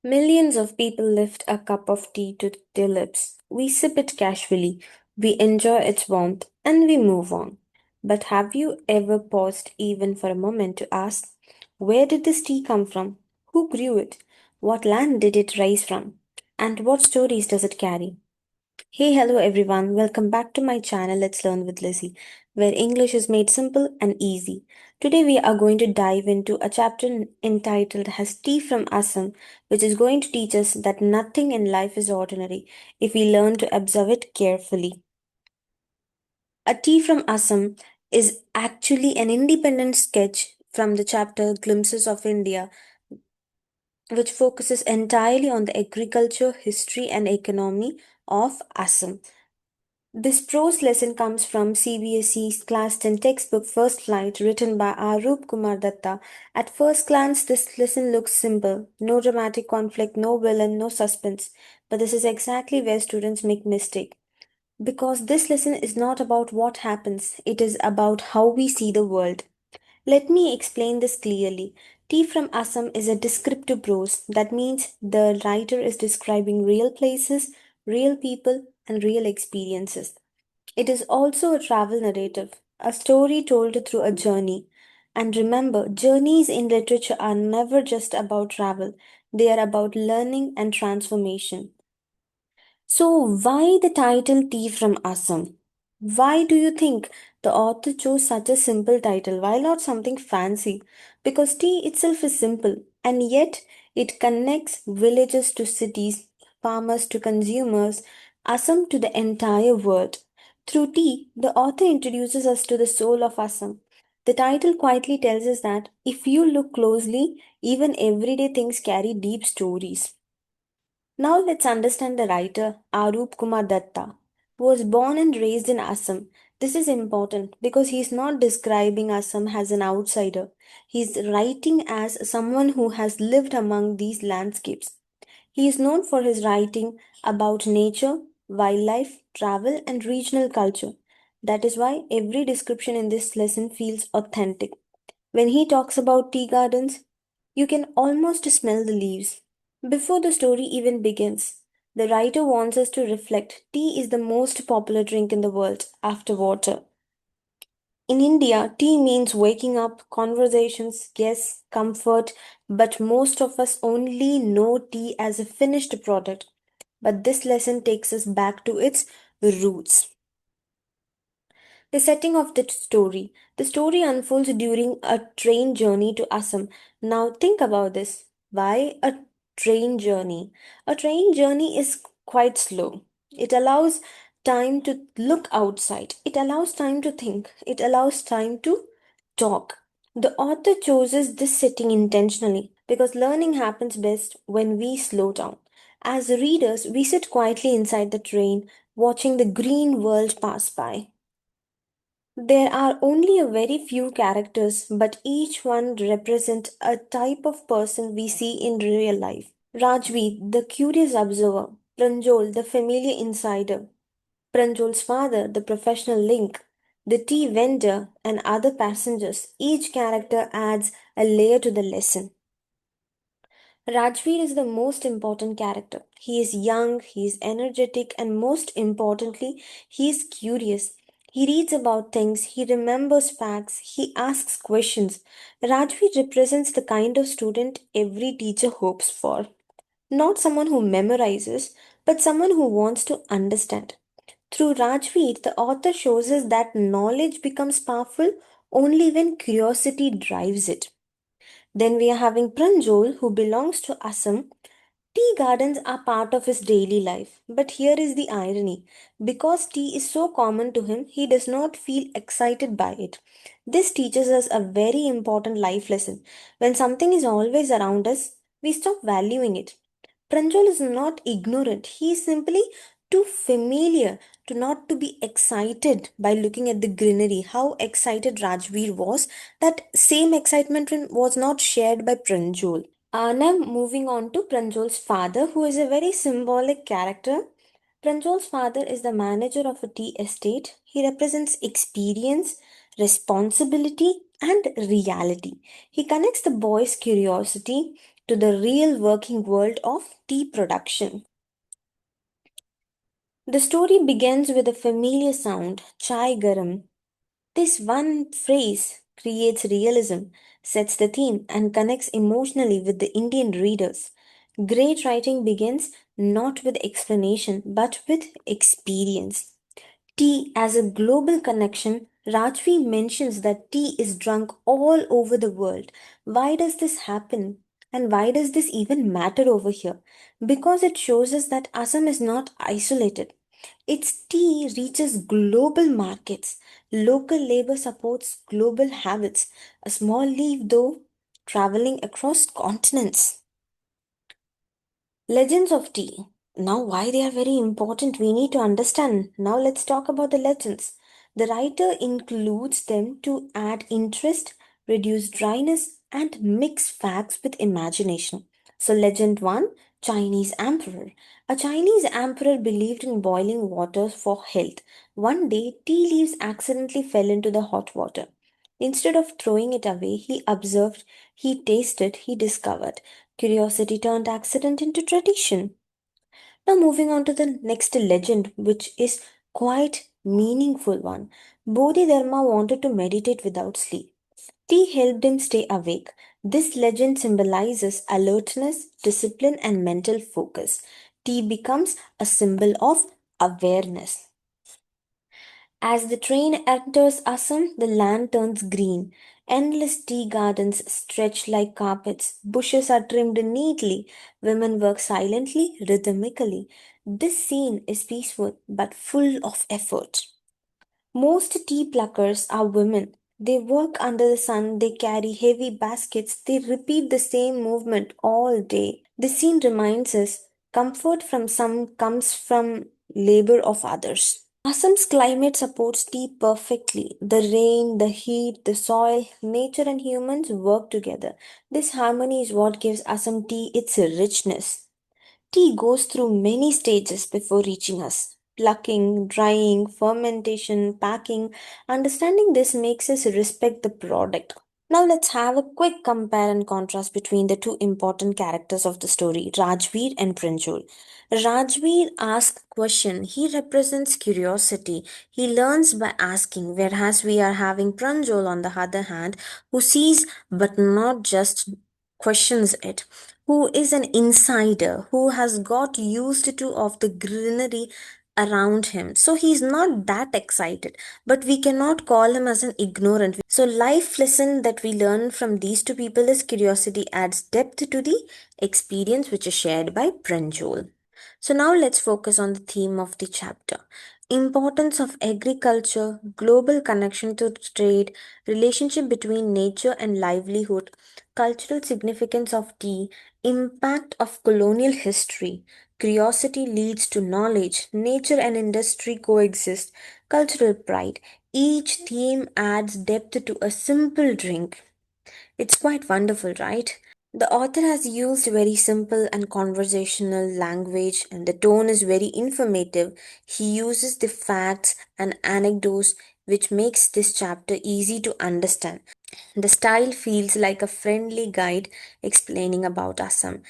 Millions of people lift a cup of tea to their lips. We sip it casually, we enjoy its warmth, and we move on. But have you ever paused even for a moment to ask, where did this tea come from? Who grew it? What land did it rise from? And what stories does it carry? Hey, hello everyone. Welcome back to my channel Let's Learn with Lizzie, where English is made simple and easy. Today we are going to dive into a chapter entitled Has Tea from Assam, which is going to teach us that nothing in life is ordinary if we learn to observe it carefully. A Tea from Assam is actually an independent sketch from the chapter Glimpses of India, which focuses entirely on the agriculture, history, and economy of Assam. This prose lesson comes from CBSE Class 10 textbook First Flight written by Arup Kumar Datta. At first glance, this lesson looks simple. No dramatic conflict, no villain, no suspense. But this is exactly where students make mistake. Because this lesson is not about what happens, it is about how we see the world. Let me explain this clearly. Tea from Assam is a descriptive prose. That means the writer is describing real places, real people, and real experiences. It is also a travel narrative, a story told through a journey. And remember, journeys in literature are never just about travel, they are about learning and transformation. So, why the title Tea from Assam? Why do you think the author chose such a simple title? Why not something fancy? Because tea itself is simple, and yet it connects villages to cities, farmers to consumers, Assam to the entire world. Through tea, the author introduces us to the soul of Assam. The title quietly tells us that if you look closely, even everyday things carry deep stories. Now let's understand the writer Arup Kumar Datta, who was born and raised in Assam. This is important because he is not describing Assam as an outsider. He is writing as someone who has lived among these landscapes. He is known for his writing about nature, wildlife, travel, and regional culture. That is why every description in this lesson feels authentic. When he talks about tea gardens, you can almost smell the leaves. Before the story even begins, the writer wants us to reflect tea is the most popular drink in the world after water. In India, tea means waking up, conversations, guests, comfort, but most of us only know tea as a finished product. But this lesson takes us back to its roots. The setting of the story. The story unfolds during a train journey to Assam. Now think about this. Why a train journey? A train journey is quite slow. It allows time to look outside. It allows time to think. It allows time to talk. The author chooses this setting intentionally because learning happens best when we slow down. As readers, we sit quietly inside the train, watching the green world pass by. There are only a very few characters, but each one represents a type of person we see in real life. Rajveer, the curious observer, Pranjol, the familiar insider, Pranjol's father, the professional link, the tea vendor, and other passengers. Each character adds a layer to the lesson. Rajveer is the most important character. He is young, he is energetic, and most importantly, he is curious. He reads about things, he remembers facts, he asks questions. Rajveer represents the kind of student every teacher hopes for. Not someone who memorizes, but someone who wants to understand. Through Rajveer, the author shows us that knowledge becomes powerful only when curiosity drives it. Then we are having Pranjol, who belongs to Assam. Tea gardens are part of his daily life. But here is the irony. Because tea is so common to him, he does not feel excited by it. This teaches us a very important life lesson. When something is always around us, we stop valuing it. Pranjal is not ignorant. He is simply too familiar to not to be excited by looking at the greenery. How excited Rajveer was, that same excitement was not shared by Pranjal. Now moving on to Pranjol's father, who is a very symbolic character. Pranjol's father is the manager of a tea estate. He represents experience, responsibility, and reality. He connects the boy's curiosity to the real working world of tea production. The story begins with a familiar sound, chai garam. This one phrase creates realism, sets the theme, and connects emotionally with the Indian readers. Great writing begins not with explanation but with experience. Tea as a global connection, Rajvi mentions that tea is drunk all over the world. Why does this happen? And why does this even matter over here? Because it shows us that Assam is not isolated. Its tea reaches global markets. Local labor supports global habits. A small leaf, though, traveling across continents. Legends of tea. Now, why they are very important, we need to understand. Now, let's talk about the legends. The writer includes them to add interest, reduce dryness, and mix facts with imagination. So, legend 1, Chinese Emperor. A Chinese emperor believed in boiling water for health. One day, tea leaves accidentally fell into the hot water. Instead of throwing it away, he observed, he tasted, he discovered. Curiosity turned accident into tradition. Now moving on to the next legend, which is quite meaningful one. Bodhidharma wanted to meditate without sleep. Tea helped him stay awake. This legend symbolizes alertness, discipline, and mental focus. Tea becomes a symbol of awareness. As the train enters Assam, the land turns green. Endless tea gardens stretch like carpets. Bushes are trimmed neatly. Women work silently, rhythmically. This scene is peaceful but full of effort. Most tea pluckers are women. They work under the sun, they carry heavy baskets, they repeat the same movement all day. This scene reminds us comfort from some comes from labor of others. Assam's climate supports tea perfectly. The rain, the heat, the soil, nature, and humans work together. This harmony is what gives Assam tea its richness. Tea goes through many stages before reaching us. Plucking, drying, fermentation, packing. Understanding this makes us respect the product. Now let's have a quick compare and contrast between the two important characters of the story, Rajvir and Pranjol. Rajvir asks question. He represents curiosity. He learns by asking, whereas we are having Pranjol on the other hand, who sees but not just questions it, who is an insider, who has got used to of the greenery around him. So he's not that excited, but we cannot call him as an ignorant. So life lesson that we learn from these two people is curiosity adds depth to the experience which is shared by Pranjol. So now let's focus on the theme of the chapter. Importance of agriculture, global connection to trade, relationship between nature and livelihood, cultural significance of tea, impact of colonial history. Curiosity leads to knowledge, nature and industry coexist, cultural pride. Each theme adds depth to a simple drink. It's quite wonderful, right? The author has used very simple and conversational language, and the tone is very informative. He uses the facts and anecdotes, which makes this chapter easy to understand. The style feels like a friendly guide explaining about Assam.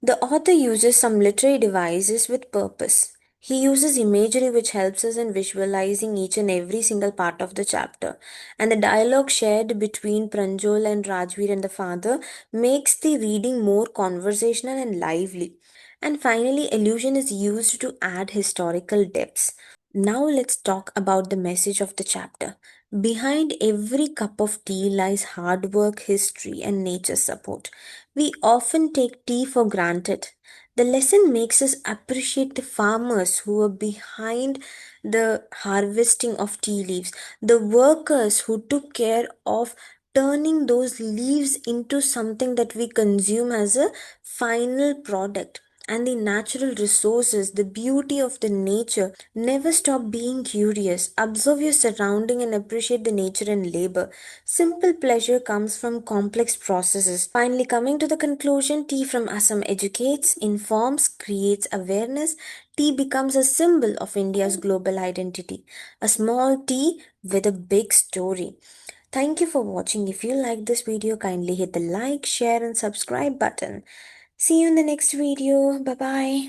The author uses some literary devices with purpose. He uses imagery which helps us in visualizing each and every single part of the chapter. And the dialogue shared between Pranjol and Rajveer and the father makes the reading more conversational and lively. And finally, allusion is used to add historical depths. Now let's talk about the message of the chapter. Behind every cup of tea lies hard work, history, and nature support. We often take tea for granted. The lesson makes us appreciate the farmers who are behind the harvesting of tea leaves, the workers who took care of turning those leaves into something that we consume as a final product, and the natural resources, the beauty of the nature. Never stop being curious. Observe your surrounding and appreciate the nature and labor. Simple pleasure comes from complex processes. Finally, coming to the conclusion, tea from Assam educates, informs, creates awareness. Tea becomes a symbol of India's global identity. A small tea with a big story. Thank you for watching. If you like this video, kindly hit the like, share, and subscribe button. See you in the next video. Bye bye.